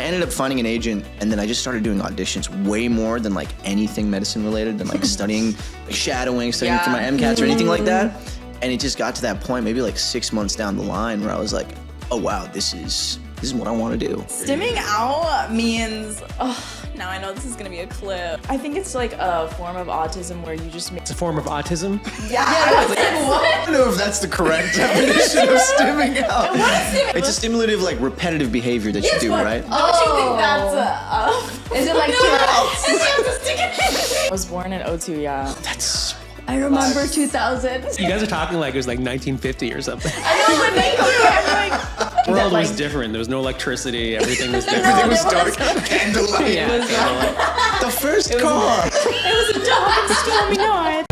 ended up finding an agent, and then I just started doing auditions way more than like anything medicine related, than like studying, like shadowing, studying for my MCATs or anything like that. And it just got to that point, maybe like 6 months down the line, where I was like, oh wow, this is what I want to do. Stimming out means, now I know this is gonna be a clip. I think it's like a form of autism where you just make. It's a form of autism? Yeah, I was like, what? I don't know if that's the correct definition of stimming out. What is stimming? It's a stimulative, like repetitive behavior that you do, right? Don't you think that's Is it like I was born in 02, yeah. That's. I remember 2000. You guys are talking like it was like 1950 or something. I know, but they The world was different. There was no electricity. Everything was different. Everything was dark. Candlelight. Yeah, candlelight. The first car. It was a dog stormy night.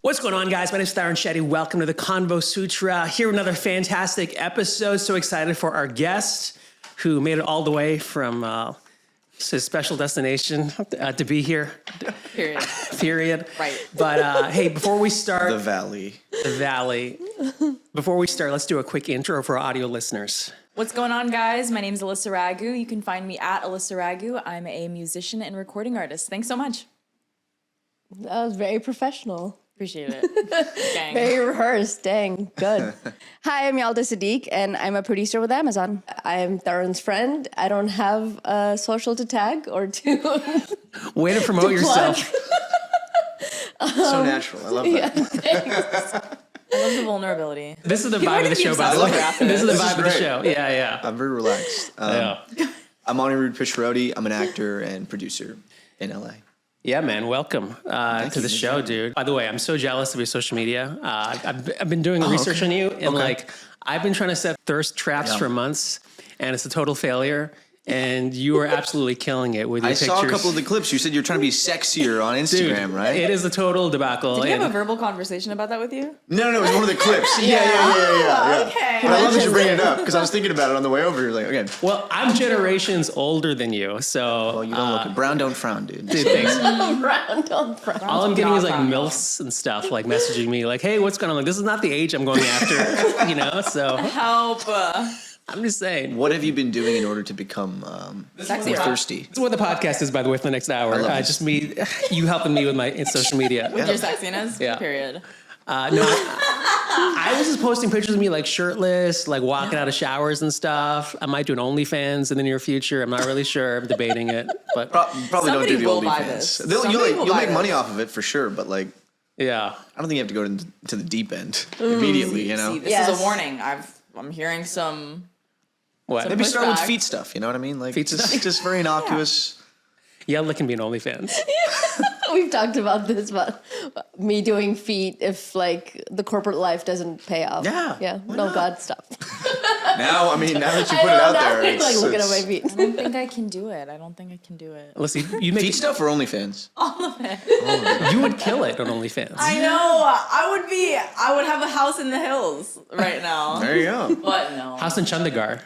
What's going on, guys? My name is Tarun Shetty. Welcome to the ConvoSutra. Here with another fantastic episode. So excited for our guest who made it all the way from his special destination to be here. Period. Right. But hey, before we start... The Valley. Before we start, let's do a quick intro for our audio listeners. What's going on, guys? My name is Alyssa Raghu. You can find me at Alyssa Raghu. I'm a musician and recording artist. Thanks so much. That was very professional. Appreciate it. Gang. Very rehearsed. Dang, good. Hi, I'm Yalda Sadiq, and I'm a producer with Amazon. I'm Tarun's friend. I don't have a social to tag or to Way to promote yourself. So natural. I love that. Yeah, thanks. I love the vulnerability. This is the vibe of the show, by the way. This is the vibe of the show. Yeah. I'm very relaxed. I'm Anirudh Pisharody. I'm an actor and producer in LA. Yeah, man. Welcome to the show, dude. By the way, I'm so jealous of your social media. I've been doing research on you, and I've been trying to set thirst traps for months, and it's a total failure. And you are absolutely killing it with your pictures. I saw a couple of the clips. You said you're trying to be sexier on Instagram, Dude, right? It is a total debacle. Did you have a verbal conversation about that with you? No, it was one of the clips. Yeah. Okay. But I love that you bring it up because I was thinking about it on the way over here. Like, okay. Well, I'm generations older than you, so... Well, you don't look... Brown don't frown, dude. Dude, thanks. Round on front. All I'm getting is like MILFs and stuff, like messaging me, like, hey, what's going on? Like, this is not the age I'm going after, so... Help. I'm just saying. What have you been doing in order to become more thirsty? That's what the podcast is, by the way, for the next hour. Just me, you helping me with my social media. With your sexiness? Yeah. Period. No, I was just posting pictures of me like shirtless, like walking out of showers and stuff. I might do an OnlyFans in the near future. I'm not really sure. I'm debating it, but probably don't do the OnlyFans. You'll make money off of it for sure, but like, yeah, I don't think you have to go to the deep end immediately. You know, See, this is a warning. I'm hearing some. What? Maybe start with feet stuff. You know what I mean? Like feet stuff? just very innocuous. Yalda can be an OnlyFans. We've talked about this, but me doing feet if like the corporate life doesn't pay off. Yeah. No, God, stop. Now that you put it out there, it's like looking at my feet. I don't think I can do it. Listen, you make feet stuff or OnlyFans? All of it. You would kill it on OnlyFans. I know. I would have a house in the hills right now. There you go. But no. House in Chandigarh.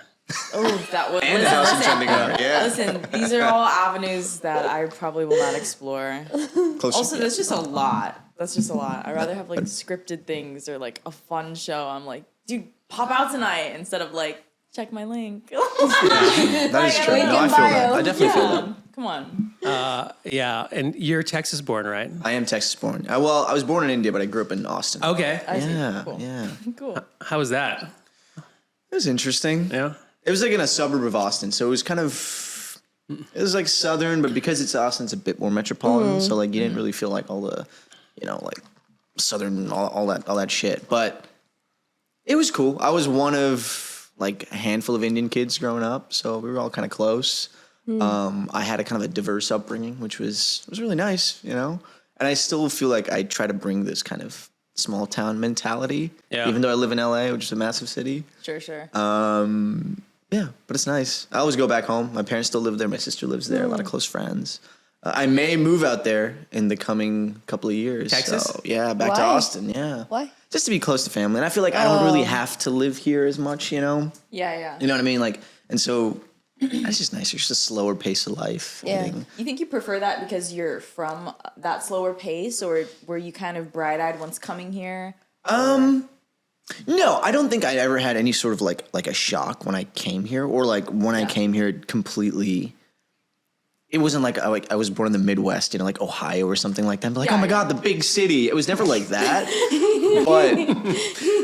Oh, that would. And a house in Chandigarh. Yeah. Listen, these are all avenues that I probably will not explore. Also, that's just a lot. I'd rather have like scripted things or like a fun show. I'm like, dude, pop out tonight instead of like, check my link. That is true. No, I feel that. I definitely feel that. Come on. Yeah, and you're Texas born, right? I am Texas born. I was born in India, but I grew up in Austin. Okay. I see. Yeah, Cool. yeah. Cool. How was that? It was interesting. Yeah. It was like in a suburb of Austin, so it was kind of, it was like southern, but because it's Austin, it's a bit more metropolitan. So like you didn't really feel like all the, like southern all that shit. But it was cool. I was one of like a handful of Indian kids growing up, so we were all kind of close. I had a kind of a diverse upbringing, which was really nice, And I still feel like I try to bring this kind of small town mentality, even though I live in LA, which is a massive city. Sure. Yeah, but it's nice. I always go back home. My parents still live there. My sister lives there. A lot of close friends. I may move out there in the coming couple of years. Texas? So, yeah, back to Austin. Yeah. Why? Just to be close to family. And I feel like I don't really have to live here as much, Yeah. You know what I mean? Like, and so it's just nicer. It's just a slower pace of life. Yeah. You think you prefer that because you're from that slower pace, or were you kind of bright-eyed once coming here? No, I don't think I ever had any sort of like a shock when I came here, or like when I came here completely. It wasn't like I was born in the Midwest, like Ohio or something like that. But like, oh my God, the big city. It was never like that. But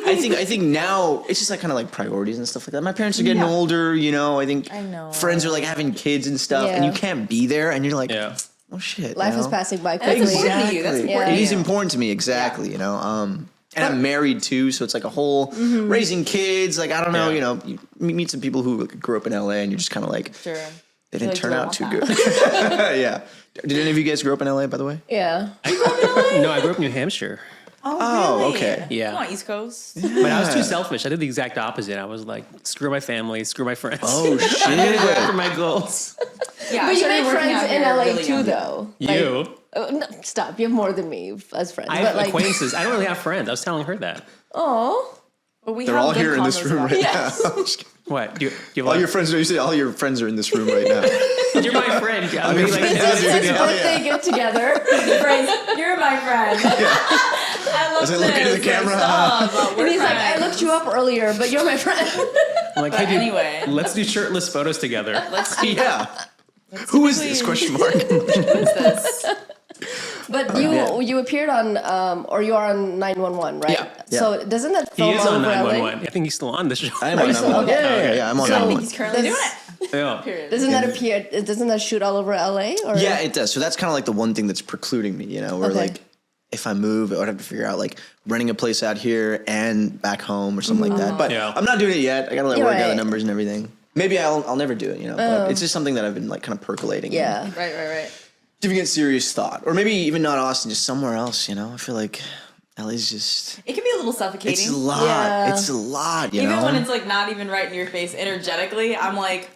I think now it's just like kind of like priorities and stuff like that. My parents are getting older, I think friends are like having kids and stuff, and you can't be there, and you're like, oh shit, life is passing by quickly. Exactly. That's important. It is important to me, exactly. And I'm married too, so it's like a whole raising kids. Like I don't know, you meet some people who grew up in LA, and you're just kind of like. Sure. They didn't turn out too good. Yeah. Did any of you guys grow up in LA, by the way? Yeah. No, I grew up in New Hampshire. Oh, really? Okay. Yeah. Come on, East Coast. But I was too selfish. I did the exact opposite. I was like, screw my family, screw my friends. Oh, shit. I'm gonna go after my goals. Yeah, But you made friends in LA too, though. You. No, stop. You have more than me as friends. I have acquaintances. I don't really have friends. I was telling her that. Oh. But we They're have all good here in this convos room about right it. now. What? Do you have All your friends, you said all your friends are in this room right now. You're my friend. I mean, like, This is his birthday get together. Friends, you're my friend. I love Is it looking at the camera? And he's like, I looked you up earlier, but you're my friend. I'm like, But hey, dude, anyway. let's do shirtless photos together. Yeah. Who is this? Question mark. Who is this? But you appeared on, or you are on 911, right? Yeah. So doesn't that He film is all on over LA? 911. I think he's still on the show. I am on you still- 911. okay. Yeah, I'm on So- 911. He's currently doing it. Yeah. Period. Doesn't that shoot all over LA? Or? Yeah, it does. So that's kind of like the one thing that's precluding me, where Okay. like if I move, I would have to figure out like renting a place out here and back home or something like that. But I'm not doing it yet. I gotta You're work out the right. numbers and everything. Maybe I'll never do it, but it's just something that I've been like kind of percolating. Yeah. Right. Giving it serious thought. Or maybe even not Austin, just somewhere else, I feel like LA's just It can be a little suffocating. it's a lot. Yeah. It's a lot, Even when it's like not even right in your face energetically, I'm like,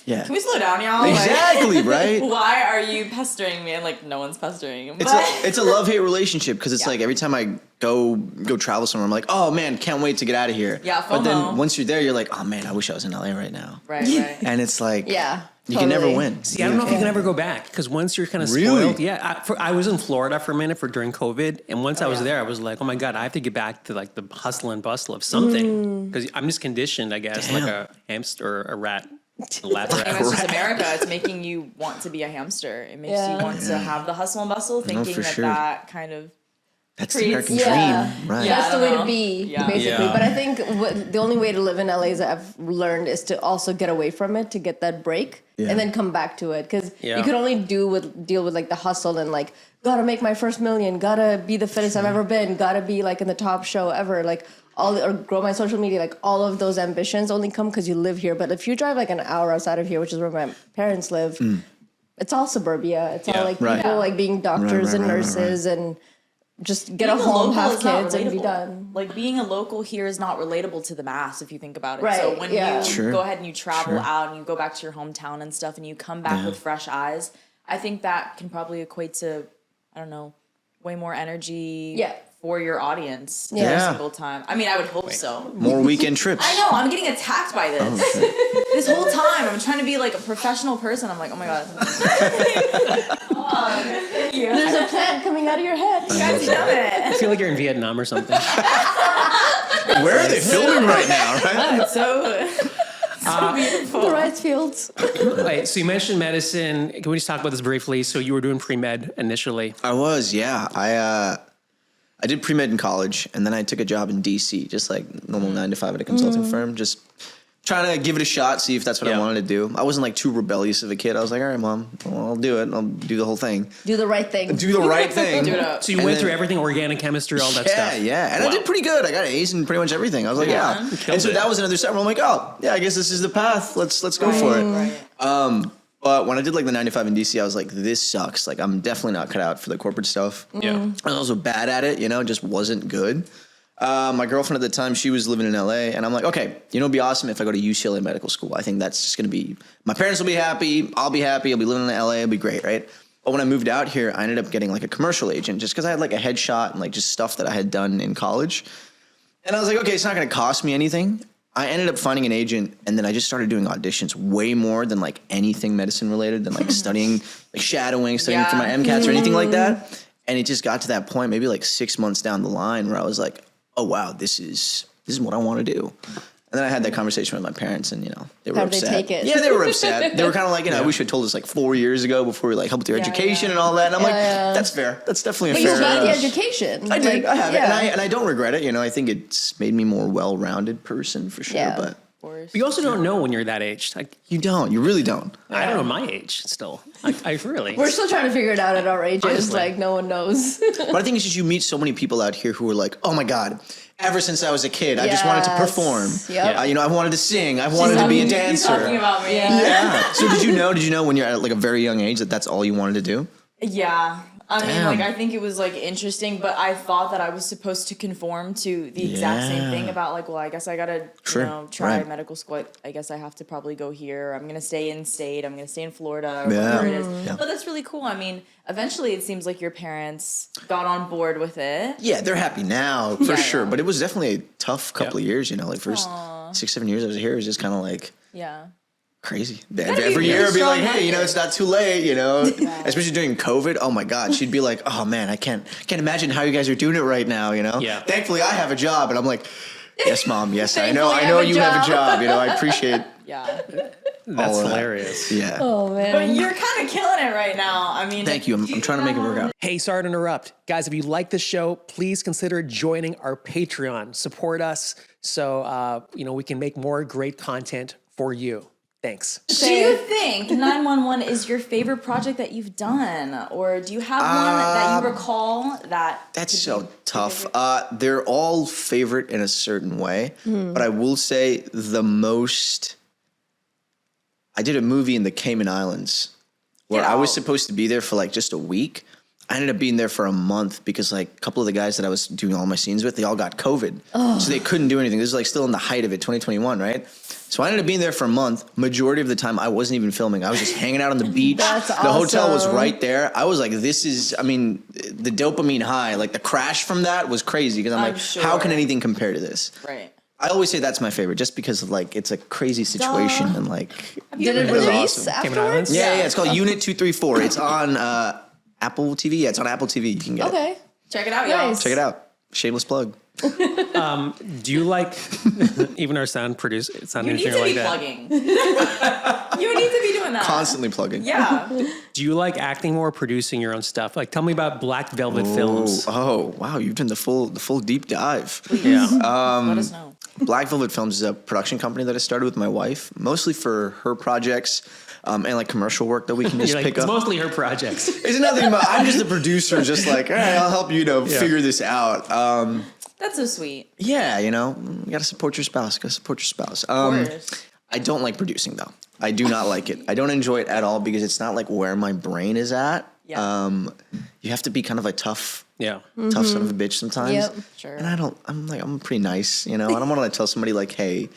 yeah. can we slow down, y'all? Like, Exactly, right? why are you pestering me? And like, no one's pestering. It's a love-hate relationship because it's like every time I go travel somewhere, I'm like, oh man, can't wait to get out of here. Yeah, But then FOMO. once you're there, you're like, oh man, I wish I was in LA right now. right. And it's like, Yeah. you can never totally. win. See, I don't know if you can ever go back because once you're kind of Really? spoiled. Yeah, I was in Florida for a minute during COVID, and once I was there, I was like, oh my God, I have to get back to like the hustle and bustle of something because I'm just conditioned, I guess, like a hamster or a rat. A lab rat. And it's just America. It's making you want to be a hamster. It makes you want to have the hustle and bustle, thinking for that sure. that kind of That's the creates- American Yeah. dream, right? Yeah. That's the I way don't to know. be, Yeah. basically. Yeah. But I think the only way to live in LA, as I've learned, is to also get away from it, to get that break, Yeah. and then come back to it. Because Yeah. you could only deal with like the hustle and like, gotta make my first million, gotta be the fittest I've ever been, gotta be like in the top show ever, like or grow my social media. Like all of those ambitions only come because you live here. But if you drive like an hour outside of here, which is where my parents live, it's all suburbia. It's all like Right. people like being doctors and nurses and just get a Being home, local have is not kids, and be relatable. done. Like being a local here is not relatable to the mass if you think about it. Right, So when yeah. you Sure. go ahead and you travel out and you go back to your hometown and stuff and you come back with fresh eyes, I think that can probably equate to, I don't know, way more energy Yeah. for your audience Yeah. every single time. I mean, I would hope so. More weekend trips. I know, I'm getting attacked by this. This whole time, I'm trying to be like a professional person. I'm like, oh my God. Thank you. There's a plant coming out of your head. God damn I it. feel like you're in Vietnam or something. Where are they filming right now, right? It's so beautiful. The rice fields. Wait, so you mentioned medicine. Can we just talk about this briefly? So you were doing pre-med initially. I was, yeah. I did pre-med in college, and then I took a job in DC, just like normal 9 to 5 at a consulting firm, just trying to give it a shot, see if that's what I wanted to do. I wasn't like too rebellious of a kid. I was like, all right, mom, well, I'll do it. I'll do the whole thing. Do the right thing. Do the right thing. Do it up. So you And went then- through everything, organic chemistry, all that Yeah, stuff. yeah. And I did pretty good. I got A's in pretty much everything. I was like, yeah. And so it. that was another step where I'm like, oh, yeah, I guess this is the path. Let's go for it. Right. But when I did like the 9 to 5 in DC, I was like, this sucks. Like, I'm definitely not cut out for the corporate stuff. Yeah. I was also bad at it, just wasn't good. My girlfriend at the time, she was living in LA, and I'm like, okay, it'd be awesome if I go to UCLA medical school. I think that's just gonna be, my parents will be happy, I'll be happy, I'll be living in LA, it'll be great, right? But when I moved out here, I ended up getting like a commercial agent just because I had like a headshot and like just stuff that I had done in college. And I was like, okay, it's not gonna cost me anything. I ended up finding an agent, and then I just started doing auditions way more than like anything medicine related, than like studying, like shadowing, studying for my MCATs or anything like that. And it just got to that point, maybe like 6 months down the line, where I was like, oh wow, this is this is what I want to do. And then I had that conversation with my parents, and they were upset. How did they take it? Yeah, they were upset. They were kind of like, we should have told us like 4 years ago before we like helped with your education and all that. And I'm like, that's fair. That's definitely But a fair. you got the education. I did. I have it, and I don't regret it. I think it's made me a more well-rounded person for sure. Yeah. But you also don't know when you're that age. Like, you don't. You really don't. I don't know my age still. I really. We're still trying to figure it out at our ages. Honestly. Like, no one knows. But I think it's just you meet so many people out here who are like, oh my God, ever since I was a kid, I just wanted to perform. Yep. I wanted to sing. I wanted to be a dancer. Talking about me. Yeah. So did you know when you're at like a very young age that that's all you wanted to do? Yeah. I mean, Damn. like, I think it was, like, interesting, but I thought that I was supposed to conform to the exact same thing about, like, well, I guess I gotta, try medical school. I guess I have to probably go here. I'm gonna stay in state. I'm gonna stay in Florida or whatever it is. Yeah. But that's really cool. I mean, eventually it seems like your parents got on board with it. Yeah, they're happy now, for sure. But it was definitely a tough couple of years, like, first 6-7 years I was here, it was just kind of like... Yeah. Crazy. Every year I'd be like, hey, it's not too late, Especially during COVID. Oh my God. She'd be like, oh man, I can't imagine how you guys are doing it right now, Yeah. Thankfully I have a job. And I'm like, yes, Mom, yes, I know you have a job. I appreciate Yeah. That's hilarious. Yeah. Oh, man. But you're kind of killing it right now. I mean, Thank you. I'm trying to make it work out. Hey, sorry to interrupt. Guys, if you like the show, please consider joining our Patreon. Support us so, we can make more great content for you. Thanks. Do you think 911 is your favorite project that you've done? Or do you have one that you recall that... That's so tough. They're all favorite in a certain way. But I will say the most... I did a movie in the Cayman Islands where I was supposed to be there for like just a week. I ended up being there for a month because like a couple of the guys that I was doing all my scenes with, they all got COVID. So they couldn't do anything. This is like still in the height of it, 2021, right? So I ended up being there for a month. Majority of the time, I wasn't even filming. I was just hanging out on the beach. That's The hotel was awesome. right there. I was like, the dopamine high, like the crash from that was crazy because I'm like, how can anything compare to this? Right. I always say that's my favorite just because of like, it's a crazy situation and like. Did it was release awesome. Cayman afterwards? Islands? Yeah, it's called Unit 234. It's on Apple TV. Yeah, it's on Apple TV. You can get it. Okay. Check it out, y'all. Nice. Check it out. Shameless plug. Do you like even our sound You need engineer to like be that? plugging. You need to be doing that. Constantly plugging. Yeah. Do you like acting more or producing your own stuff? Like, tell me about Black Velvet Films. Oh, wow. You've done the full deep dive. Yeah. Let us know. Black Velvet Films is a production company that I started with my wife, mostly for her projects and like commercial work that we can just You're like, pick it's up. mostly her projects. It's nothing about, I'm just the producer, just like, all right, I'll help you figure this out. That's so sweet. Yeah, you gotta support your spouse. Of course. I don't like producing though. I do not like it. I don't enjoy it at all because it's not like where my brain is at. Yeah. You have to be kind of a tough Yeah. son of a bitch sometimes. Yep. Sure. And I'm pretty nice, I don't want to tell somebody like, hey,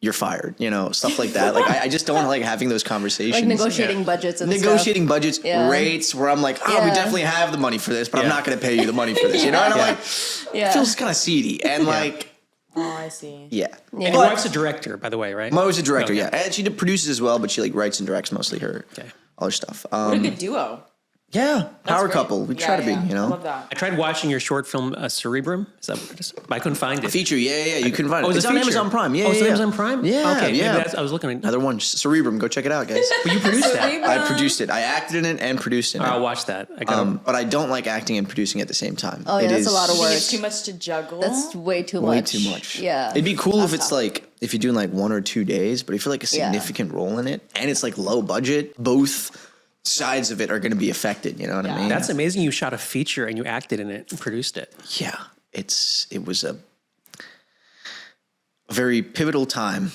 you're fired, stuff like that. Like I just don't like having those conversations. Like negotiating budgets and Negotiating stuff. budgets, rates, where I'm like, we definitely have the money for this, but I'm not going to pay you the money for this, And I'm like, it feels kind of seedy. And like, Oh, I see. yeah. And your But wife's a director, by the way, right? my wife's a director, Okay. yeah. And she produces as well, but she like writes and directs mostly her other stuff. What a good duo. Yeah, power great. couple. We try to be, I love that. I tried watching your short film, Cerebrum. Is that what it is? But I couldn't find it. Feature, yeah. You can find it. Oh, It's a on feature? Amazon Prime. Yeah, Oh, it's yeah, on yeah. Amazon Prime? Yeah, Okay, yeah. maybe I was looking at Another one, Cerebrum. Go check it out, guys. But you produced that. I produced it. I acted in it and produced in it. I'll watch that. I got But I don't like acting and producing at the same time. Oh, yeah, It that's a is lot of I think work. it's too much to juggle. That's way too much. Way too much. Yeah. It'd be cool if it's like, if you're doing like 1 or 2 days, but if you're like a significant role in it and it's like low budget, both sides of it are going to be affected. You know what I mean? That's amazing. You shot a feature and you acted in it and produced it. Yeah. It was a very pivotal time.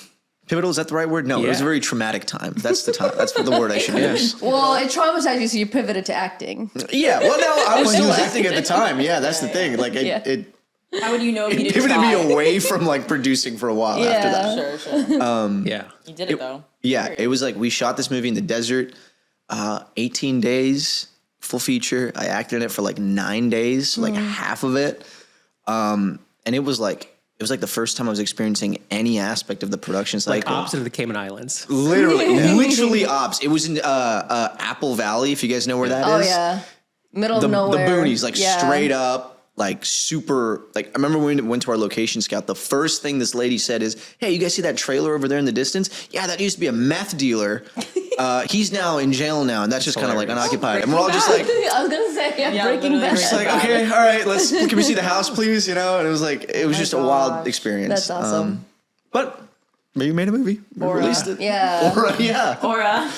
Pivotal, is that the right word? No, it was a Yeah. very traumatic time. That's the time. That's the word I should use. Well, it traumatized you, so you pivoted to acting. Yeah. Well, no, I was still acting at the time. Yeah, that's the thing. Like it How would you know if you didn't pivoted try? me away from like producing for a while after that. Sure. Yeah. You did it though. Yeah, it was like we shot this movie in the desert, 18 days, full feature. I acted in it for like 9 days, like half of it. And it was like the first time I was experiencing any aspect of the production Like cycle. opposite of the Cayman Islands. Literally ops. It was in Apple Valley, if you guys know where that is. Oh, yeah. Middle The of nowhere. boonies, like Yeah. straight up. like super, like I remember when we went to our location scout, the first thing this lady said is, "Hey, you guys see that trailer over there in the distance? Yeah, that used to be a meth dealer. He's now in jail now, and that's just kind of like unoccupied." And we're all just like, I was gonna say Breaking Bad. just like, okay, all right, can we see the house, please? You know, and it was like, it was just a wild experience. That's awesome. But maybe made a movie. We released it. Yeah. Aura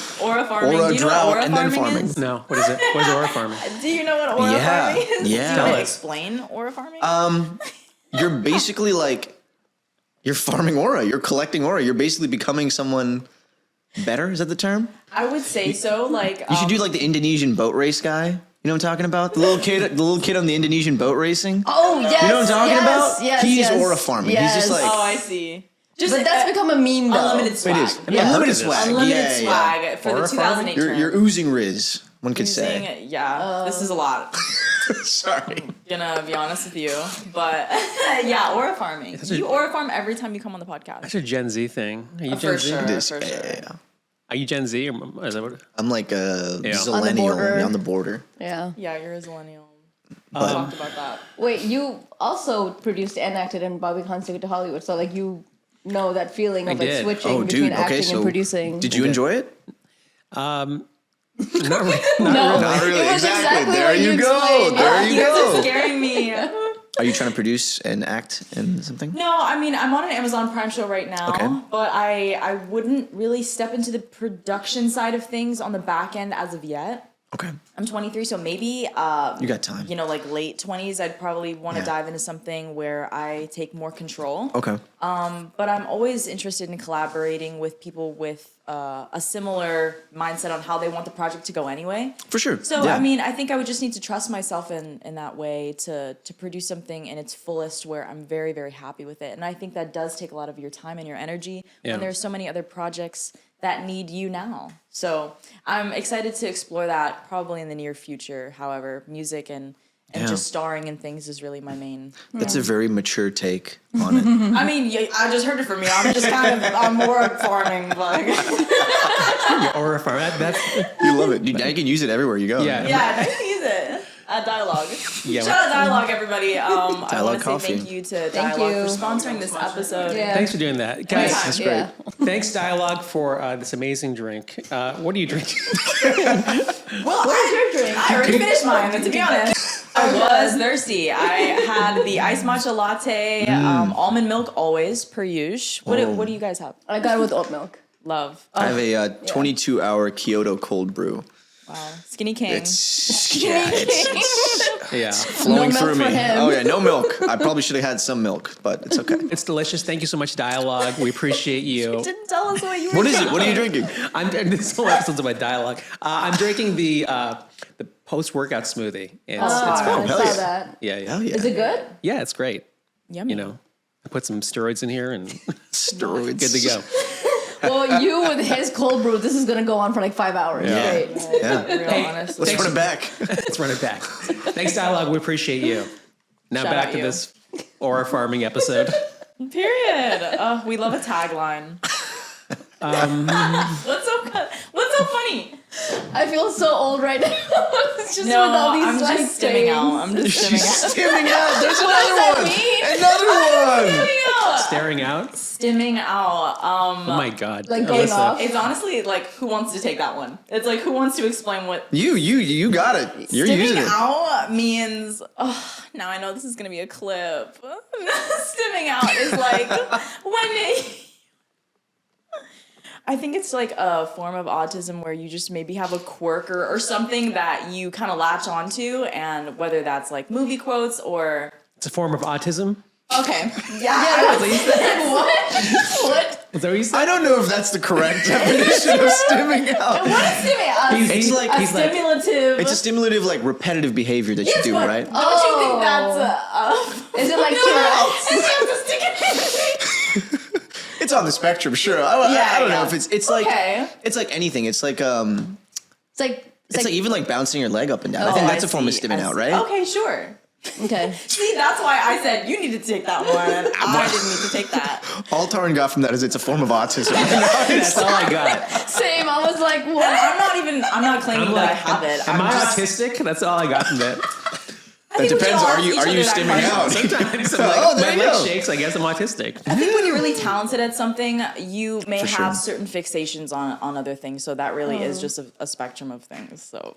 farming. Aura Do you know drought what aura and then farming farming. is? No, what is it? What is aura farming? Do you know what aura farming is? Yeah. Do you want to explain aura farming? You're basically like, you're farming aura. You're collecting aura. You're basically becoming someone better. Is that the term? I would say so. Like You should do like the Indonesian boat race guy. You know what I'm talking about? The little kid on the Indonesian boat racing. Oh yes. You know what I'm talking about? Yes, He's aura farming. Yes. He's just like, oh, I see. Just But that's become a meme though. unlimited swag. it is. Yeah. Unlimited swag. Unlimited yeah, swag for Aura the 2008 You're, term. you're oozing Riz, one could say. Yeah, this is a lot. Sorry. Gonna be honest with you, but yeah, aura farming. You aura farm every time you come on the podcast. That's a Gen Z thing. Are you Gen For Z? sure. It is. For sure. Yeah. Are you Gen Z or is that what? I'm like a Yeah. zillennial on the border. Yeah. Yeah, you're a millennial. We talked about that. Wait, you also produced and acted in Bobby Khan's Ticket to Hollywood, so like you know that feeling of like did. switching Oh, between dude. Okay, acting so and producing. did you enjoy it? Not no, Not really. It was Exactly. There what you go. explained. There you You guys are go. scaring me. Are you trying to produce and act in something? No, I mean I'm on an Amazon Prime show right now, Okay. but I wouldn't really step into the production side of things on the back end as of yet. Okay. I'm 23, so maybe You got time. you know, like late 20s, I'd probably want to Yeah. dive into something where I take more control. Okay. But I'm always interested in collaborating with people with a similar mindset on how they want the project to go anyway. For sure. So, yeah. I mean, I think I would just need to trust myself in that way to produce something in its fullest where I'm very, very happy with it. And I think that does take a lot of your time and your energy Yeah. when there's so many other projects that need you now. So I'm excited to explore that probably in the near future. However, music and Yeah. just starring in things is really my main. That's a very mature take on it. I mean, I just heard it from you. I'm just I'm more farming, but aura farm. That's You love it. Now you can use it everywhere you go. Yeah. yeah, I can use it. Dialogue. Yeah, Shout out Dialogue, everybody. I want Dialogue to coffee. say thank you to Dialogue you. for sponsoring this episode. Yeah. Thanks for doing that, guys. That's great. Yeah. Thanks, Dialogue, for this amazing drink. What are you drinking? Well, I already finished mine, but to be honest, I was thirsty. I had the iced matcha latte, almond milk always, per usual. What do you guys have? I got it with oat milk. Love. I have a 22-hour Kyoto cold brew. Wow. Skinny King. It's Yeah, flowing milk through for me. him. Oh yeah, no milk. I probably should have had some milk, but it's okay. it's delicious. Thank you so much, Dialogue. We appreciate you. Didn't tell us what you were What is it? What are you drinking? This whole episode's about Dialogue. I'm drinking the post-workout smoothie. It's I fun. hell saw yeah. that. Yeah, yeah. Hell yeah. Is it good? Yeah, it's great. Yummy. You know, I put some steroids in here and Steroids. good to go. Well, you with his cold brew, this is gonna go on for like 5 hours. Yeah. Great. Yeah. Real honestly. Let's run it back. Let's run it back. Thanks, Dialogue. We appreciate you. Now Shout back out to you. this aura farming episode. Period. We love a tagline. What's so funny? I feel so old right now. It's just No, with all these I'm like just stimming out. things. I'm just She's stimming out. stimming out. There's What does that another one. mean? Another one. Staring out. Stimming out. Oh my God. Like going Alyssa. off. It's honestly like, who wants to take that one? It's like, who wants to explain what You got it. You're stimming using it. out means? Oh, now I know this is gonna be a clip. Stimming out is like when I think it's like a form of autism where you just maybe have a quirk or something that you kind of latch onto, and whether that's like movie quotes or It's a form of autism. okay, yeah, At least. What? Is that what you said? I don't know if that's the correct definition of stimming out. What is stimming out? It's like a stimulative. it's a stimulative, like repetitive behavior that you do, but right? Don't you think that's Is it like Tourette's? It's on the spectrum, sure. I don't know if it's like Okay. it's like anything. It's like It's like it's like even like bouncing your leg up and down. I Oh, think that's I a form of see, stimming I out, see. right? Okay, sure. okay. See, that's why I said you needed to take that one. And I didn't need to take that. All Tarun got from that is it's a form of autism. That's all I got. Same. I was like, And what? I'm not claiming that I have it. Am I'm I just, autistic? That's all I got from it. That depends. Are you stimming out? Sometimes my leg shakes. I guess I'm autistic. I think when you're really talented at something, you may For have sure. certain fixations on other things. So that really is just a spectrum of things. So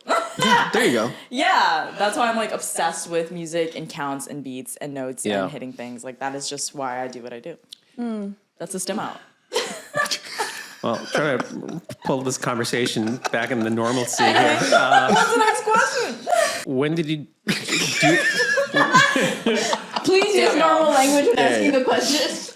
There you go. yeah, that's why I'm like obsessed with music and counts and beats and notes and hitting things. Like that is just why I do what I do. That's a stem out. Well, try to pull this conversation back in the normalcy here. What's the next question? When did you Please use normal language when asking the question.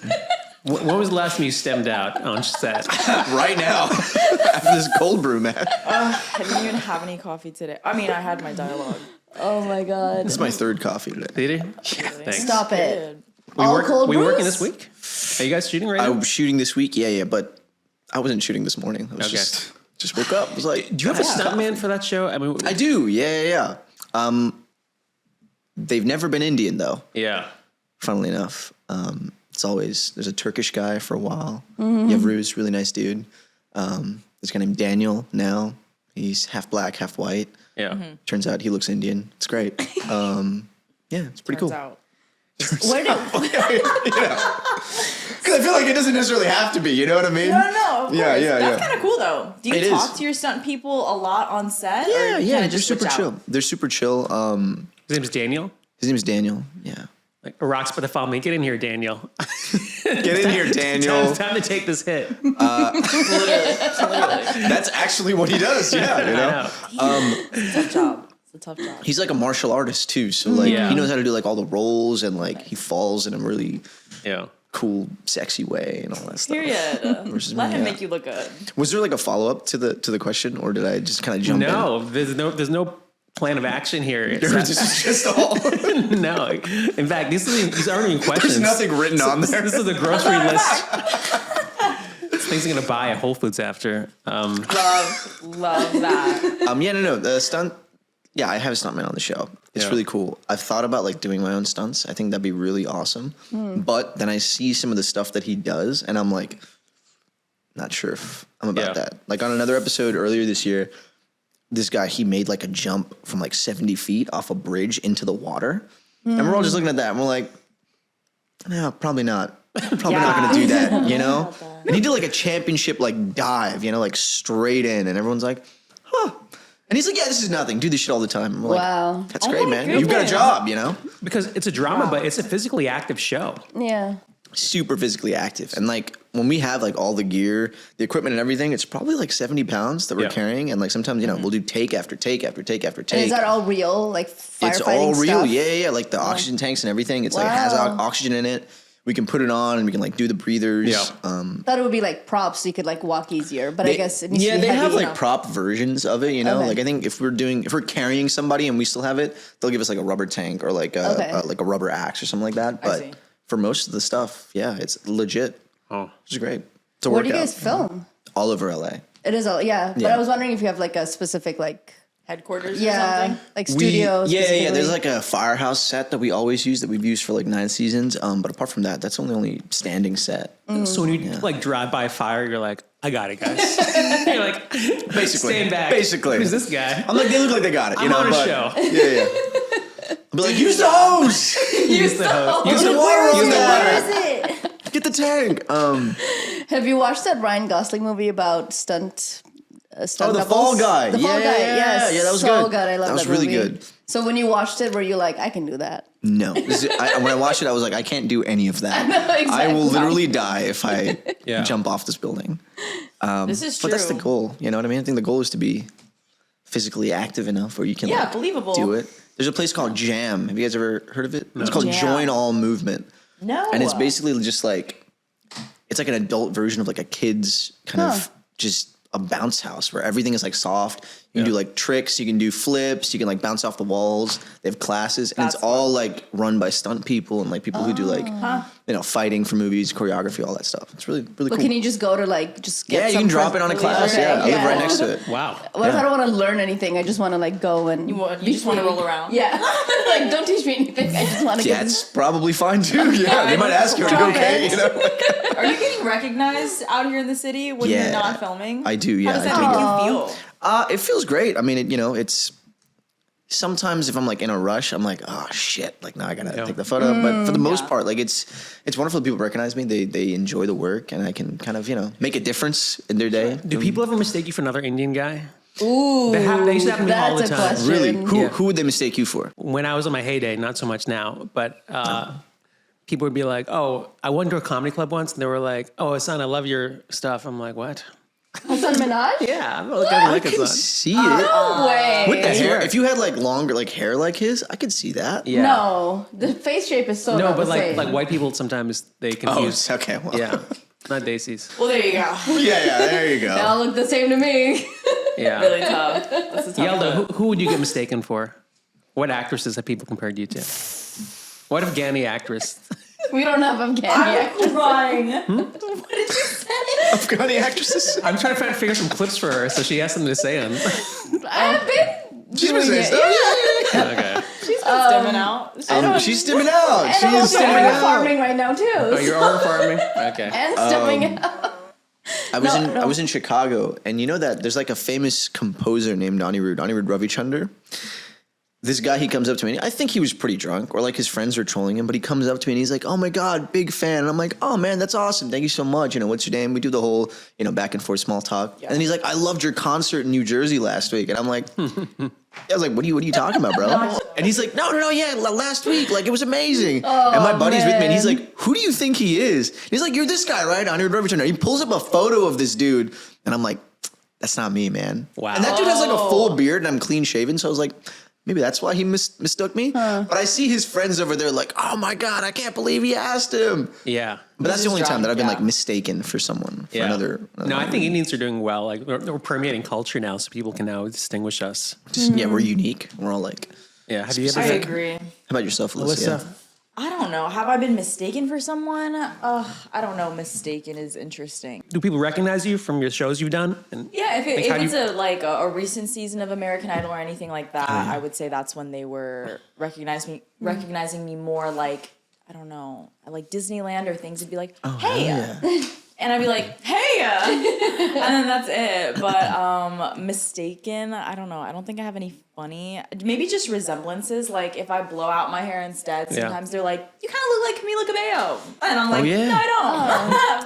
when was the last time you stemmed out on set? Right now. After this cold brew, man. I didn't even have any coffee today. I mean, I had my dialogue. Oh my god. This is my third coffee today. Did you? Yeah, thanks. Stop it. We All cold we brews? working this week? Are you guys shooting right now? I'm shooting this week, yeah, but I wasn't shooting this morning. I was Okay. just woke up. I was like, Do you have a stuntman for that show? I mean, I do, yeah. They've never been Indian though. yeah. Funnily enough, it's always there's a Turkish guy for a while. Yavru's really nice dude. There's a guy named Daniel now. He's half black, half white. Yeah. Turns out he looks Indian. It's great. Yeah, it's pretty Turns cool. out. Where did Because I feel like it doesn't necessarily have to be. You know what I mean? No, of course. Yeah. That's kind of cool though. Do you It talk is. to your stunt people a lot on set? or Yeah, you yeah. kinda They're just super switch out? chill. They're super chill. His name's Daniel. His name is Daniel. Yeah. Like a rocks by the follow me. Get in here, Daniel. Get in here, Daniel. It's time to take this hit. Literally. That's actually what he does. Yeah, you know. It's a tough job. It's a tough job. He's like a martial artist too, so like Yeah. he knows how to do like all the rolls and like he falls in a really Yeah. cool, sexy way and all that stuff. Period. Versus Let me, him yeah. make you look good. Was there like a follow up to the question, or did I just kind of jump in? No, there's no plan of action here. It's This is just all. no. In fact, these aren't even questions. There's nothing written on there. This is a grocery list. Things I'm gonna buy at Whole Foods after. Love that. Yeah, no, the stunt. Yeah, I have a stuntman on the show. It's really cool. I've thought about like doing my own stunts. I think that'd be really awesome. But then I see some of the stuff that he does, and I'm like, not sure if I'm about that. Like on another episode earlier this year, this guy, he made like a jump from like 70 feet off a bridge into the water. And we're all just looking at that and we're like, no, probably not. Probably not going to do that, you know? And he did like a championship like dive, you know, like straight in. And everyone's like, huh. And he's like, yeah, this is nothing. Do this shit all the time. And we're Wow. like, that's great, man. You've got a job, you know? Because it's a drama, but it's a physically active show. Yeah. Super physically active. And like when we have like all the gear, the equipment and everything, it's probably like 70 pounds that we're carrying. And like sometimes, you know, we'll do take after take after take after take. And is that all real? Like firefighting It's all real. stuff? Yeah. Like the oxygen tanks and everything. It's like has oxygen in it. We can put it on and we can like do the breathers. Yeah. Thought it would be like props so you could like walk easier, but I guess it needs to be they heavy, have you like know? prop versions of it, you know. Okay. Like I think if we're carrying somebody and we still have it, they'll give us like a rubber tank or like a rubber axe or something like that. But see. for most of the stuff, yeah, it's legit. Oh. Which is great. It's a Where do workout. you guys film? All over LA. It is all, yeah. But Yeah. I was wondering if you have like a specific like, Headquarters or yeah, something. like studio. Yeah. specifically. There's like a firehouse set that we always use that we've used for like 9 seasons. But apart from that, that's only standing set. So when you like drive by a fire, you're like, I got it, guys. You're like, Basically. stand back. Basically. Who's this guy? I'm like, they look like they got it. You I'm know, on a but, show. Yeah. I'll be like, use the hose. Use the host. Use the water. Use the Where water. is it? Get the tank. Have you watched that Ryan Gosling movie about stunt Oh, the doubles? Fall Guy. The Fall Yeah, Guy, yeah, yes. yeah, that was so good. I love That was that really movie. good. So when you watched it, were you like, I can do that? No. When I watched it, I was like, I can't do any of that. know, I exactly. will literally die if I Yeah. jump off this building. This is true. But that's the goal. You know what I mean? I think the goal is to be physically active enough where you can like, believable. do it. There's a place called Jam. Have you guys ever heard of it? It's called Jam. Join All Movement. No. And it's basically just like, it's like an adult version of like a kid's kind of just a bounce house where everything is like soft. You can do like tricks, you can do flips, you can like bounce off the walls. They have classes and That's it's all like run by stunt people and like people who do like, you know, fighting for movies, choreography, all that stuff. It's really, really But cool. can you just go to like, just get Yeah, you some can drop it on a class. Okay, Yeah, I live right next to it. Wow. What if Yeah. I don't want to learn anything? I just want to like go and You just want to roll around. Yeah, like don't teach me anything. I just want to Yeah, get. it's probably fine too. Yeah, they might ask you, are you Try okay? it. You know? Are you getting recognized out here in the city when Yeah. you're not filming? I do, yeah, How does I that do. make you feel? It feels great. I mean, it's sometimes if I'm like in a rush, I'm like, oh shit, like now I gotta take the photo. But for the most part, like it's wonderful that people recognize me. They enjoy the work, and I can kind of make a difference in their day. Do people ever mistake you for another Indian guy? Ooh, They used to happen to me all the that's a time. question. Really, who would they mistake you for? When I was in my heyday, not so much now, but people would be like, "Oh, I went to a comedy club once," and they were like, "Oh, Hassan, I love your stuff." I'm like, "What?" Hassan Minaj? Yeah, I'm like, I like I can Hassan. see it. No way. With the hair, if you had like longer like hair like his, I could see that. Yeah. No, the face shape is so No, not but the same. like white people sometimes they Oh, confuse. okay. Well. Yeah, not Daisy's. Well, there you go. Yeah. There you They go. all look the same to me. Yeah. Really tough. That's a tough Yalda, who would you get mistaken for? What actresses have people compared you to? What Afghani actress? We don't have them candy. I'm crying. What did you say? Afghani actresses. I'm trying to figure some clips for her so she has something to say on. I've been She's been doing saying it. stuff. Okay. She's been stimming out. She's stimming out. And She I'm is also stimming out. farming right now too. Oh, you're order farming? Okay. and stepping out. I was in Chicago, and you know that there's like a famous composer named Anirudh Ravichander. This guy, he comes up to me. I think he was pretty drunk, or like his friends were trolling him. But he comes up to me and he's like, "Oh my god, big fan!" And I'm like, "Oh man, that's awesome! Thank you so much. What's your name?" We do the whole back and forth small talk. Yeah. And then he's like, "I loved your concert in New Jersey last week." And I'm like, I was like, what are you talking about, bro? And he's like, no, yeah, last week, like it was amazing. And my buddy's with me, and he's like, who do you think he is? And he's like, you're this guy, right? Anirudh Ravichander. He pulls up a photo of this dude, and I'm like, that's not me, man. Wow. And that dude has like a full beard, and I'm clean shaven, so I was like, maybe that's why he mistook me. But I see his friends over there like, oh my God, I can't believe he asked him. Yeah. But that's the only time that I've been yeah. like mistaken for someone, for another. No, I think Indians are doing well. Like we're permeating culture now, so people can now distinguish us. Yeah, we're unique. We're all like, Yeah. Have you ever? I agree. how about yourself, Alyssa? Alyssa? I don't know. Have I been mistaken for someone? I don't know. Mistaken is interesting. Do people recognize you from your shows you've done? And Yeah, if how do it's you- a recent season of American Idol or anything like that, I would say that's when they were recognizing me more like, I don't know, like Disneyland or things. Would be like, hey, and I'd be like, hey, and then that's it. But mistaken, I don't know. I don't think I have any funny. Maybe just resemblances. Like if I blow out my hair instead, sometimes they're like, you kind of look like Camila Cabello, and I'm like, no, I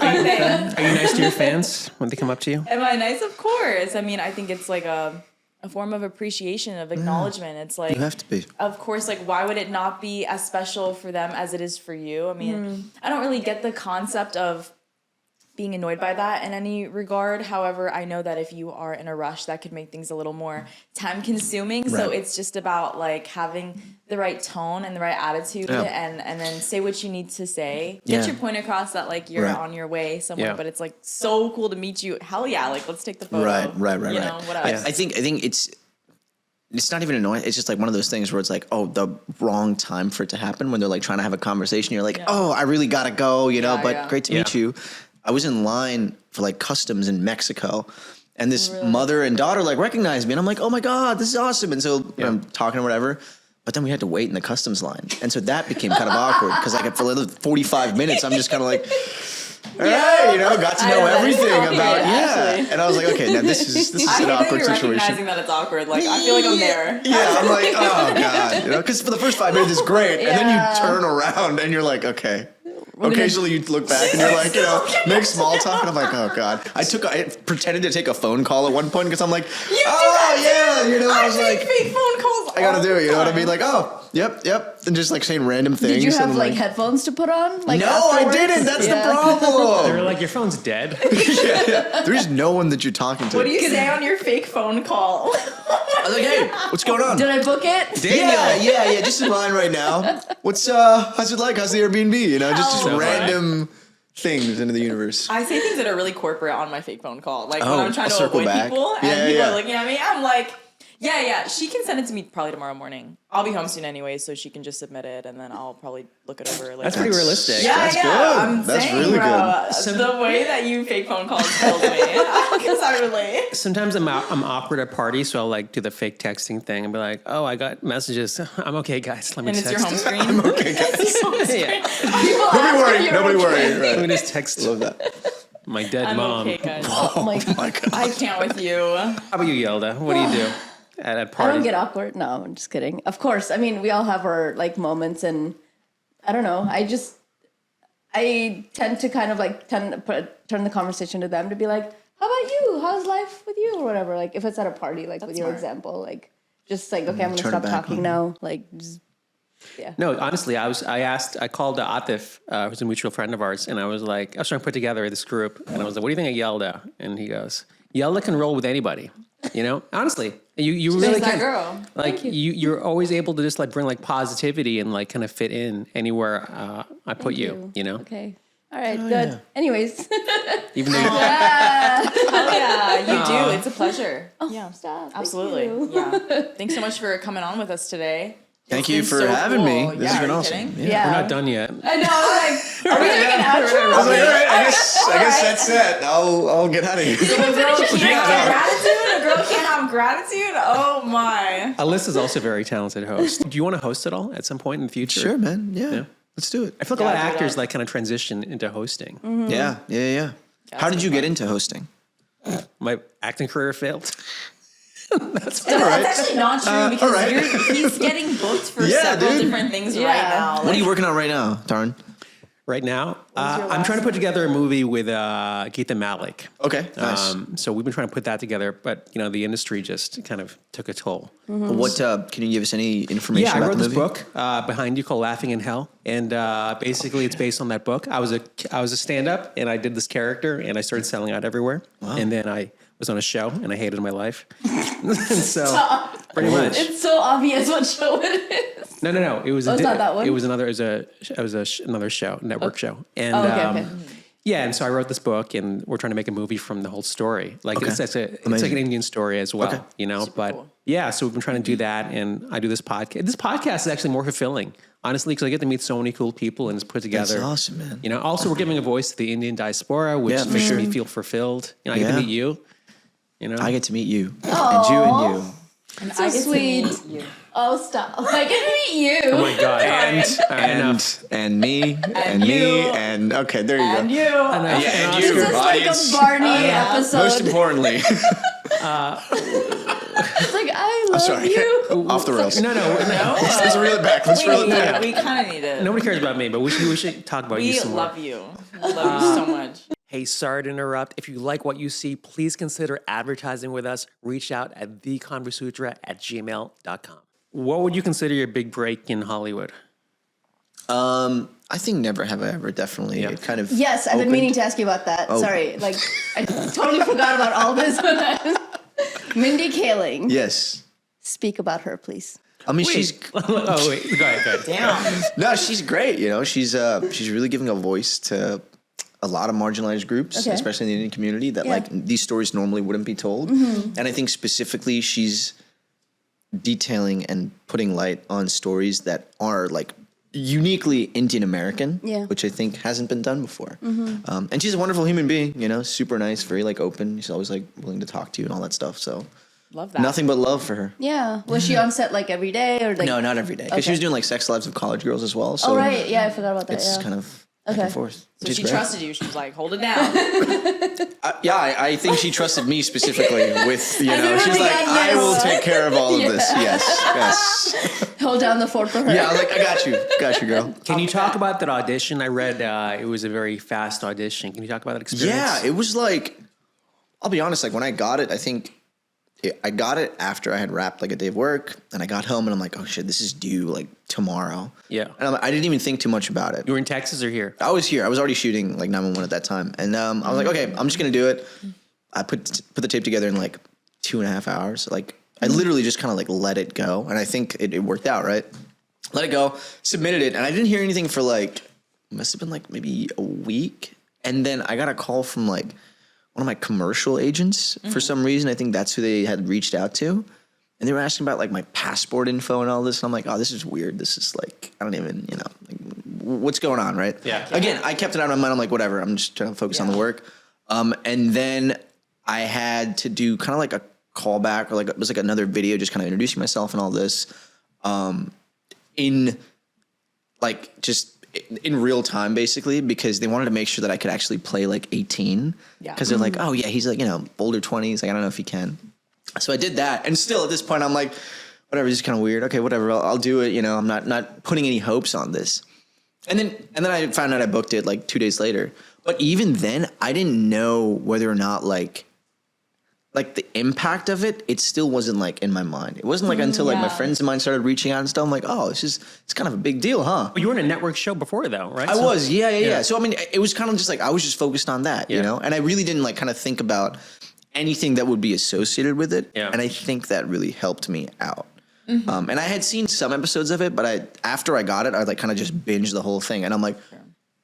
don't. Are you nice to your fans when they come up to you? Am I nice? Of course. I mean, I think it's like a form of appreciation, of acknowledgement. It's like, You have to be. of course, like, why would it not be as special for them as it is for you? I mean, I don't really get the concept of being annoyed by that in any regard. However, I know that if you are in a rush, that could make things a little more time consuming. So Right. it's just about like having the right tone and the right attitude and then say what you need to say. Get Yeah. your point across that like you're Right. on your way somewhere, Yeah. but it's like so cool to meet you. Hell yeah, like let's take the photo. Right. You know, what else? I think it's not even annoying. It's just like one of those things where it's like, oh, the wrong time for it to happen when they're like trying to have a conversation. You're like, oh, I really gotta go, Yeah, but yeah. great to meet you. I was in line for like customs in Mexico, and this mother and daughter like recognized me, and I'm like, oh my God, this is awesome. And so I'm talking or whatever. But then we had to wait in the customs line. And so that became kind of awkward because like for like 45 minutes, I'm just kind of like, all right, got to know know that. everything It's about, awkward, actually. And I was like, okay, now this is I an hate awkward that you're situation. recognizing that it's awkward. Like I feel like I'm there. Yeah, I'm like, oh God. Because for the first 5 minutes, it's great. And then you turn around and you're like, okay. Occasionally you look back and you're like, make small talk. And I'm like, oh God. I pretended to take a phone call at one point because I'm like, I was like, fake phone calls. I gotta do it. You know what I mean? Like, oh, yep. And just like saying random things. Did you have and like headphones to put on? Like no, I afterwards? didn't. That's the They problem. were like, your phone's dead. There's no one that you're talking to. What do you say on your fake phone call? I was like, hey, what's going on? Did I book it? Yeah. Just in line right now. How's it like? How's the Airbnb? Just So random things into the universe. I say things that are really corporate on my fake phone call. Like Oh, when I'm trying a to circle avoid back. people and Yeah, people yeah. are looking at me, I'm like, yeah. She can send it to me probably tomorrow morning. I'll be home soon anyway, so she can just submit it and then I'll probably look it over later. That's pretty realistic. Yeah, That's yeah. good. I'm That's saying, really bro, good. the way that you fake phone calls kills me because I relate. Sometimes I'm awkward at parties, so I'll like do the fake texting thing and be like, "Oh, I got messages. I'm okay, guys. Let me And it's text." your home screen. Okay, guys. Yeah. People ask Nobody if worry. you're Nobody okay. worry. Let me Right. just text Love that. my dead I'm mom. okay, guys. Oh my Oh my God. I can't with you. How about you, Yalda? What do you do? at I parties? don't get awkward. No, I'm just kidding. Of course. I mean, we all have our like moments, and I don't know. I tend to kind of like turn the conversation to them to be like, how about you? How's life with you? Or whatever. Like if it's at a party, like with your example, like just like, okay, I'm going to stop talking now. Like, just, yeah. No, honestly, I called Atif, who's a mutual friend of ours, and I was like, I was trying to put together this group, and I was like, what do you think of Yalda? And he goes, Yalda can roll with anybody, you know? Honestly, you really that can. girl. Like you're always able to just like bring like positivity and like kind of fit in anywhere I put you know? Okay. All right, good. Yeah. Anyways. Even though Hell yeah, you do. It's a pleasure. Yeah, Stop. Thank absolutely. you. Yeah. Thanks so much for coming on with us today. Thank It's you been for so having cool. me. This has Yeah, been are you awesome. kidding? Yeah. we're not done yet. I know. I'm like, are we doing an outro? I was like, all right, I guess that's it. I'll get out of here. A girl can't have gratitude? A girl can't have gratitude? Oh my. Alyssa's also a very talented host. Do you want to host at all at some point in the future? Sure, man. Yeah. Let's do it. I feel like a lot of Yeah, do actors that. like kind of transition into hosting. Yeah. How did you get into hosting? My acting career failed. That's actually not true because he's getting booked for several dude. different things right Yeah. now. What are you working on right now, Tarun? Right now, your I'm last trying to put together a movie with Geeta Malik. Okay, nice. So we've been trying to put that together, but you know the industry just kind of took a toll. What can you give us any information Yeah, I about wrote the this movie? book behind you called Laughing in Hell, and basically it's based on that book. I was a stand-up, and I did this character, and I started selling out everywhere, and then I was on a show, and I hated my life. And so pretty much, It's so obvious what show it is. no. It was it's not that one? It was another. Another show, network show, and okay. yeah. And so I wrote this book, and we're trying to make a movie from the whole story. Like Okay. it's like Amazing. an Indian story as well, Okay. you know. Super But cool. yeah, so we've been trying to do that, and I do this podcast. This podcast is actually more fulfilling, honestly, because I get to meet so many cool people and it's put together. That's awesome, man. You know, also we're giving a voice to the Indian diaspora, which Yeah, for makes sure. me feel fulfilled. You know, I get to Yeah. meet you. You know, I get to meet you. And you and you. And So I get to sweet. meet you. Oh, stop. I get to meet you. oh my god, And me and me you. and okay, there you And go. you. Yeah, and This you, is like a audience. Barney episode. Most importantly, It's like, I love sorry. you. Off the rails. no. Let's reel it back. Let's reel it back. We kind of need it. Nobody cares about me, but we should talk about you We some more. love you. We love you so much. Hey, sorry to interrupt. If you like what you see, please consider advertising with us. Reach out at theconvosutra@gmail.com. What would you consider your big break in Hollywood? I think never have I ever. Definitely, Yeah. it kind of. Yes, I've been opened- meaning to ask you about that. Oh. Sorry. Like, I totally forgot about all this. Mindy Kaling. Yes. Speak about her, please. I mean, she's Oh, wait. Go ahead. Damn. no, she's great. You know, she's really giving a voice to a lot of marginalized groups, Okay. especially in the Indian community, that Yeah. like these stories normally wouldn't be told. And I think specifically she's detailing and putting light on stories that are like uniquely Indian American, Yeah. which I think hasn't been done before. And she's a wonderful human being, you know, super nice, very like open. She's always like willing to talk to you and all that stuff. So Love that. nothing but love for her. Yeah. Was she on set like every day or like? No, not every day. Because she Okay. was doing like Sex Lives of College Girls as well. So Oh, right. Yeah, I forgot about that. it's Yeah. kind of back Okay. and forth. So which is she great. trusted you. She was like, hold it down. I think she trusted me specifically with, you know, remember she's the like, end, I yes. will take care of all of this. Yeah. Yes. Hold down the fort for her. Yeah, I was like, I got you, girl. Can you talk about that audition? I read it was a very fast audition. Can you talk about that experience? Yeah, it was like, I'll be honest, like when I got it, I got it after I had wrapped like a day of work, and I got home and I'm like, oh shit, this is due like tomorrow. Yeah. And I didn't even think too much about it. You were in Texas or here? I was here. I was already shooting like 911 at that time. And I was like, okay, I'm just going to do it. I put the tape together in like 2.5 hours. Like I literally just kind of like let it go. And I think it worked out, right? Let it go, submitted it. And I didn't hear anything for like, must have been like maybe a week. And then I got a call from like one of my commercial agents for some reason. I think that's who they had reached out to. And they were asking about like my passport info and all this. And I'm like, oh, this is weird. This is like, I don't even, you know, like, what's going on, right? Yeah. Again, I kept it out of my mind. I'm like, whatever. I'm just trying to focus on the work. And then I had to do kind of like a callback or like it was like another video just kind of introducing myself and all this in like just in real time basically because they wanted to make sure that I could actually play like 18. Yeah. Because they're like, oh yeah, he's like, you know, older 20s. Like, I don't know if he can. So I did that, and still at this point I'm like, whatever, this is kind of weird. Okay, whatever, I'll do it. You know, I'm not putting any hopes on this. And then I found out I booked it like 2 days later. But even then, I didn't know whether or not like the impact of it. It still wasn't like in my mind. It wasn't like until like my friends of mine started reaching out and stuff. I'm like, oh, it's kind of a big deal, huh? But you were in a network show before, though, right? I was, yeah. So I mean, it was kind of just like I was just focused on that, you know, and I really didn't like kind of think about anything that would be associated with it. Yeah. And I think that really helped me out. And I had seen some episodes of it, but after I got it, I like kind of just binged the whole thing, and I'm like,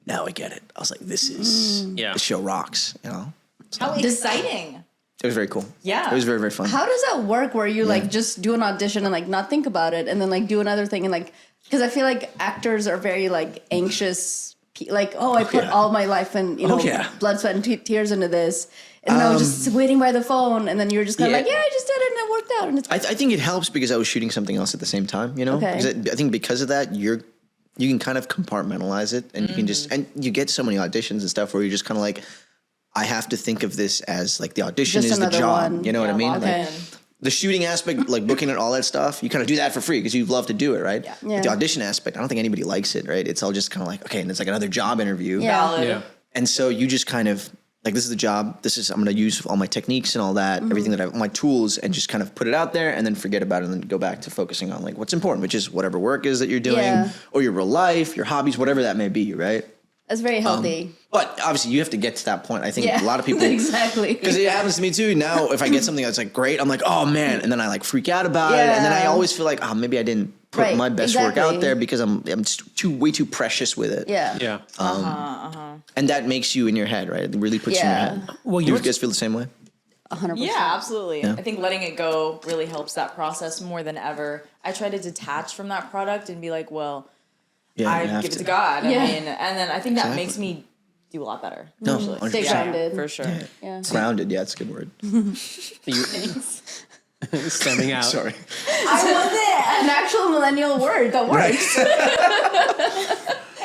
now I get it. I was like, this is the show rocks, you know. So, how exciting! It was very cool. Yeah, it was very, very fun. How does that work? Where you like just do an audition and like not think about it, and then like do another thing, and like because I feel like actors are very like anxious. Like, I put all my life and blood, sweat, and tears into this. And then I was just waiting by the phone, and then you're just kind of like, I just did it, and it worked out. And it's I think it helps because I was shooting something else at the same time, you know? Okay. I think because of that, you can kind of compartmentalize it, and you can just, and you get so many auditions and stuff where you're just kind of like, I have to think of this as like the audition just is the job. one. You know what I mean? Okay. Like, the shooting aspect, like booking it, all that stuff, you kind of do that for free because you love to do it, right? Yeah. But the audition aspect, I don't think anybody likes it, right? It's all just kind of like, okay, and it's like another job interview. Valid. And so you just kind of, like, this is the job. I'm going to use all my techniques and all that, everything that I have, my tools, and just kind of put it out there and then forget about it and then go back to focusing on like what's important, which is whatever work is that you're doing or your real life, your hobbies, whatever that may be, right? That's very healthy. But obviously you have to get to that point. I think a lot of people. Exactly. Because it happens to me too. Now, if I get something that's like great, I'm like, oh man. And then I like freak out about it. And then I always feel like, oh, maybe I didn't put my best work out there because I'm way too precious with it. Yeah. And that makes you in your head, right? It really puts you in your head. Well, you guys feel the same way? 100%. Yeah, absolutely. Yeah. I think letting it go really helps that process more than ever. I try to detach from that product and be like, well, I give it to God. I mean, and then I think that makes me do a lot better. No, stay grounded. For sure. Yeah. Grounded, it's a good word. Thanks. Stemming out. Sorry. I love it. An actual millennial word that works.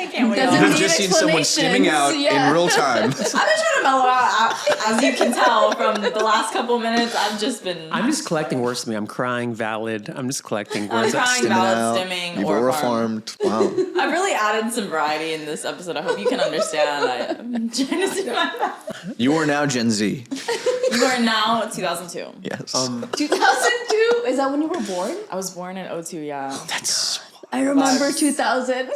I can't wait. I've just seen someone stimming out in real time. I've been trying to mellow out. As you can tell from the last couple of minutes, I've just been... I'm just collecting words to me. I'm crying valid. I'm just collecting I'm words. crying valid, stimming, or reformed. Wow. I've really added some variety in this episode. I hope you can understand. I'm trying to do my best. You are now Gen Z. You are now 2002. Yes. 2002? Is that when you were born? I was born in 02, yeah. That's... I remember 2000.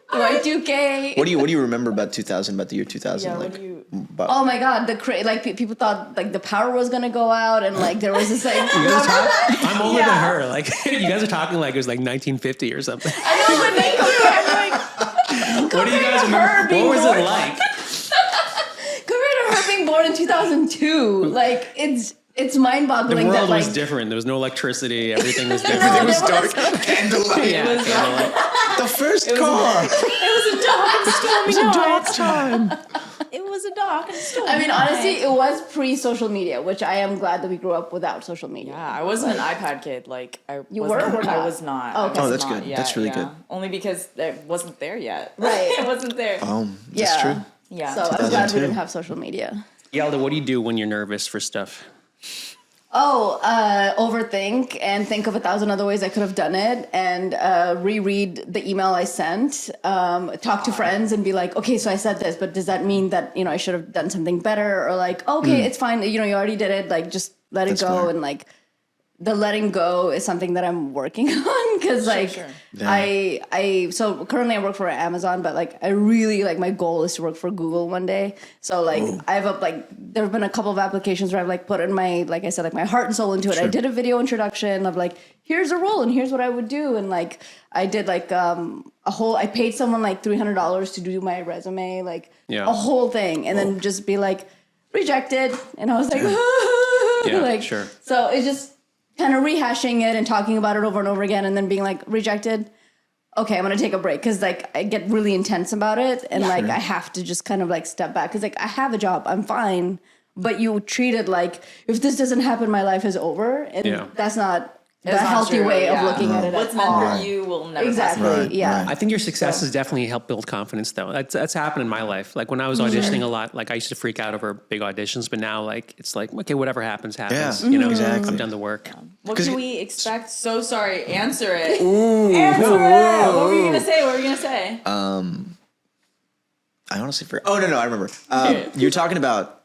Y2K. What do you remember about 2000? About the year 2000? Yeah, like, what do you... Oh my God! People thought like the power was gonna go out, and like there was this like. I'm older than her. Like you guys are talking like it was like 1950 or something. I know, but What do you guys remember? What was it like? Compared to her being born in 2002, like it's mind-boggling. The world that, like, was different. There was no electricity. Everything was different. Everything was dark. Candlelight. Yeah, candlelight. The first car. It was a dark and stormy Dark time. It was a dark and stormy I mean, honestly, it was pre-social media, which I am glad that we grew up without social media. Yeah, I wasn't an iPad kid. Like You wasn't, were or not? I was not. Oh, okay. I was that's not good. yet, That's really good. Only because it wasn't there yet. Right. It wasn't there. That's true. Yeah. So I'm glad we didn't have social media. Yalda, what do you do when you're nervous for stuff? Overthink and think of 1,000 other ways I could have done it, and reread the email I sent. Talk to friends and be like, okay, so I said this, but does that mean that I should have done something better? Or like, okay, it's fine. You already did it. Like, just let it go. Smart. And like, the letting go is something that I'm working on because Sure. I so currently I work for Amazon, but like I really like my goal is to work for Google one day. So like I've there have been a couple of applications where I've like put in my, like I said, like my heart and soul into it. I did a video introduction of like, here's a role and here's what I would do, and like I did like I paid someone like $300 to do my resume, like a whole thing, and then just be like rejected, and I was like so it's just kind of rehashing it and talking about it over and over again, and then being like rejected. Okay, I'm gonna take a break because like I get really intense about it, and like I have to just kind of like step back because like I have a job, I'm fine, but you treat it like if this doesn't happen, my life is over, and that's not the healthy true, way yeah. of looking at it. What's at meant all. for you will never Exactly. pass. Right, Yeah. right. I think your success has definitely helped build confidence, though. That's happened in my life. Like when I was auditioning a lot, like I used to freak out over big auditions, but now like it's like okay, whatever happens. Yeah, You know, exactly. I've done the work. What 'Cause can it- we expect? So sorry. Answer it. Answer it. What were you gonna say? What were you gonna say? I honestly forgot. Oh no, I remember. You're talking about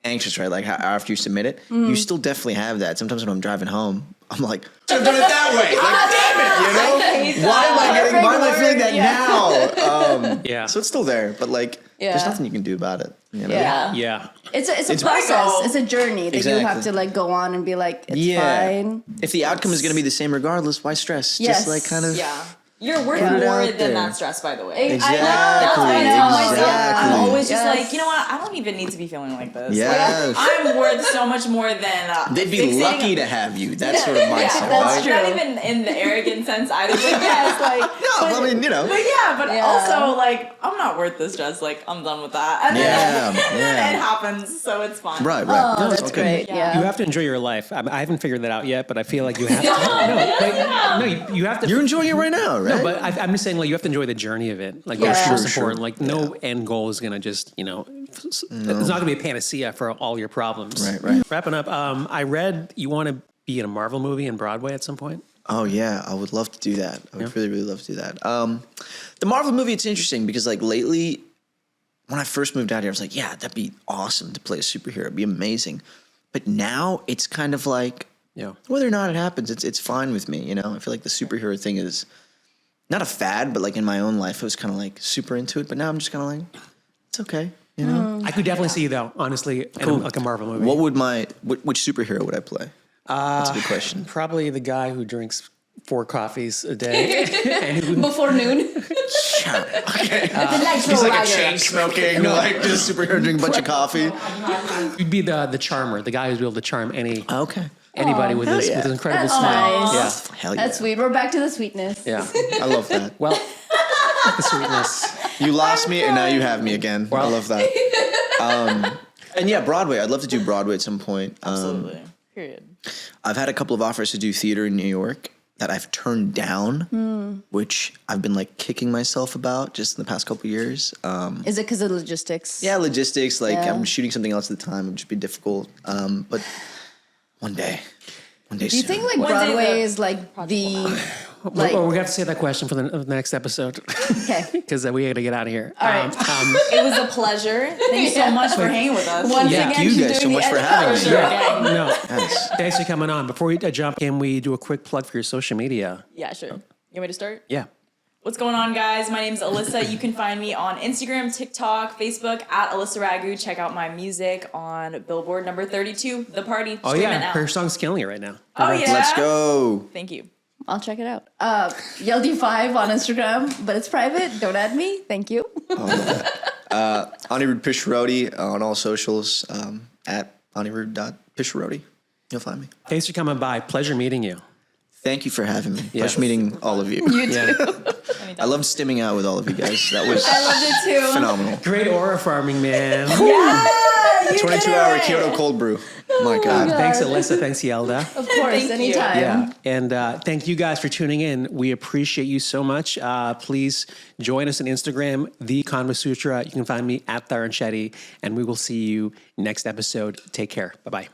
anxious, right? Like how, after you submit it, you still definitely have that. Sometimes when I'm driving home, I'm like, should have done it that way. Like, damn it, you know? Why am I feeling that now? Yeah. So it's still there, but like, Yeah. there's nothing you can do about it. You know? Yeah. Yeah. It's a It's- process. It's a journey that you have Exactly. to like go on and be like, it's Yeah. fine. If the outcome is going to be the same regardless, why stress? Yes. Just like kind of. Yeah. You're worth Put it more out than there. that stress, by the way. Exactly. That's what I tell myself. Exactly. I'm always just Yes. like, you know what? I don't even need to be feeling like this. Yes. Like, I'm worth so much more than They'd be fixating- lucky to have you. That sort of mindset, that's right? true. Not even in the arrogant sense either. But yes, like No, I mean, you know. But yeah, but Yeah. also like I'm not worth this stress. Like I'm done with that. And Yeah, then, and then yeah. it happens, so it's fine. Right. Oh, No, it's that's okay. great. Yeah. You have to enjoy your life. I haven't figured that out yet, but I feel like you have to. You have to. You're enjoying it right now, right? No, but I'm just saying, like, you have to enjoy the journey of it. Like, Yeah. that's most Sure, important. Like, no end goal is going to just, it's not going to be a panacea for all your problems. Right. Wrapping up, I read you want to be in a Marvel movie in Broadway at some point. Oh yeah, I would love to do that. I would really love to do that. The Marvel movie, it's interesting because like lately, when I first moved out here, I was like, yeah, that'd be awesome to play a superhero. It'd be amazing. But now it's kind of like, Yeah. whether or not it happens, it's fine with me. You know, I feel like the superhero thing is not a fad, but like in my own life, I was kind of like super into it. But now I'm just kind of like, it's okay. You know, I could definitely see you, though, honestly, in like a Marvel movie. what would which superhero would I play? That's a good question. Probably the guy who drinks 4 coffees a day. and who, Before noon. Okay. The nitro He's like a rider. chain smoking, like just superhero drinking a bunch of coffee. you'd be the charmer, the guy who's able to charm Okay. anybody with his yeah. incredible That's smile. nice. Yeah. Hell yeah. That's sweet. We're back to the sweetness. Yeah. I love that. Well, the sweetness. You lost me and now you have me again. I love that. And yeah, Broadway. I'd love to do Broadway at some point. Absolutely. Period. I've had a couple of offers to do theater in New York that I've turned down, which I've been like kicking myself about just in the past couple of years. Is it because of logistics? Yeah, logistics. Like Yeah. I'm shooting something else at the time. It would just be difficult. But one day Do you soon. think like One day Broadway the is like the like? Well, we're going to have to save that question for the next episode Okay. because we got to get out of here. All right. It was a pleasure. Thanks so much for hanging with us. Once Yeah. again, Thank you she's guys so doing much the for edit. having me. Sure, gang. No, Yes. thanks for coming on. Before we jump in, we do a quick plug for your social media. Yeah, sure. You want me to start? Yeah. What's going on, guys? My name's Alyssa. You can find me on Instagram, TikTok, Facebook at Alyssa Raghu. Check out my music on Billboard number 32, The Party. Oh, Stream it yeah. now. Her song's killing it right now. Oh, yeah. Let's go. Thank you. I'll check it out. Yalda5 on Instagram, but it's private. Don't add me. Thank you. Anirudh Pisharody on all socials at anirudh.pisharody. You'll find me. Thanks for coming by. Pleasure meeting you. Thank you for having me. Yes. Pleasure meeting all of you. Yeah. I loved stimming out with all of you guys. That was I loved it too. phenomenal. Great aura farming, man. 22-hour Kyoto cold brew. My God. Thanks, Alyssa. Thanks, Yalda. Of course, Thank you. anytime. Yeah. And thank you guys for tuning in. We appreciate you so much. Please join us on Instagram, the ConvoSutra. You can find me at Tarun Shetty, and we will see you next episode. Take care. Bye-bye.